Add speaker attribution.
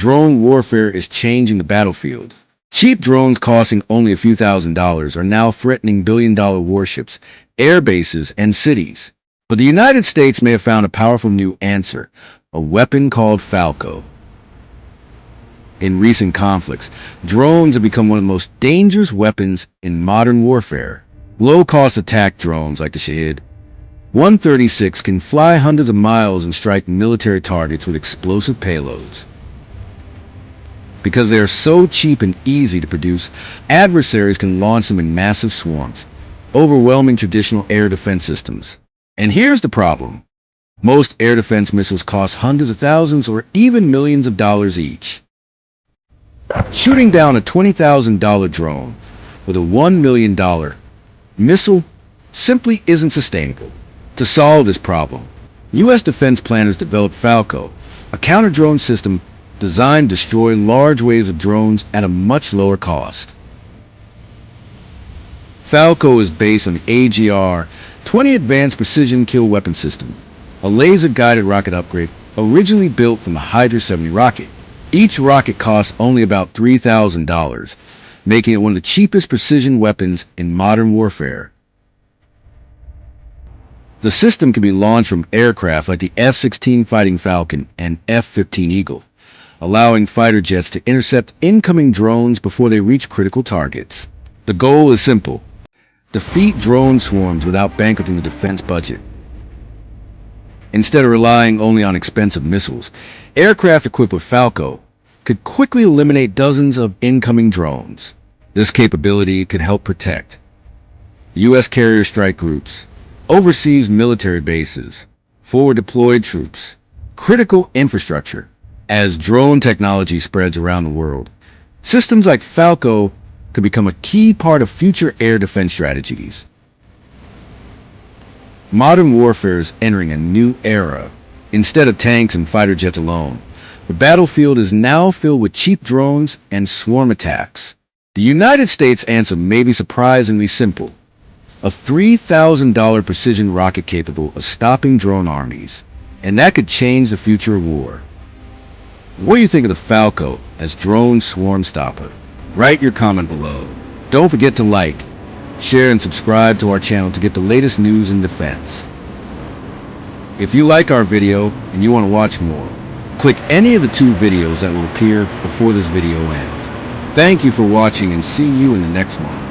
Speaker 1: drone warfare is changing the battlefield. Cheap drones costing only a few $1,000s are now threatening billion-dollar warships, air bases, and cities. But the United States may have found a powerful new answer, a weapon called FALCO. In recent conflicts, drones have become one of the most dangerous weapons in modern warfare. Low-cost attack drones like the Shahed 136 can fly hundreds of miles and strike military targets with explosive payloads. Because they are so cheap and easy to produce, adversaries can launch them in massive swarms, overwhelming traditional air defense systems. And here's the problem. Most air defense missiles cost hundreds of thousands or even millions of dollars each. Shooting down a $20,000 drone with a $1 million missile simply isn't sustainable. To solve this problem, U.S. defense planners developed FALCO, a counter-drone system designed to destroy large waves of drones at a much lower cost. FALCO is based on the AGR-20 Advanced Precision Kill Weapon System, a laser-guided rocket upgrade originally built from the Hydra 70 rocket. Each rocket costs only about $3,000, making it one of the cheapest precision weapons in modern warfare. The system can be launched from aircraft like the F-16 Fighting Falcon and F-15 Eagle, allowing fighter jets to intercept incoming drones before they reach critical targets. The goal is simple: defeat drone swarms without bankrupting the defense budget. Instead of relying only on expensive missiles, aircraft equipped with FALCO could quickly eliminate dozens of incoming drones. This capability could help protect U.S. carrier strike groups, overseas military bases, forward-deployed troops, critical infrastructure. As drone technology spreads around the world, systems like FALCO could become a key part of future air defense strategies. Modern warfare is entering a new era. Instead of tanks and fighter jets alone, the battlefield is now filled with cheap drones and swarm attacks. The United States' answer may be surprisingly simple: a $3,000 precision rocket capable of stopping drone armies. And that could change the future of war. What do you think of the FALCO as drone swarm stopper? Write your comment below. Don't forget to like, share, and subscribe to our channel to get the latest news in defense. If you like our video and you want to watch more, click any of the 2 videos that will appear before this video ends. Thank you for watching and see you in the next one.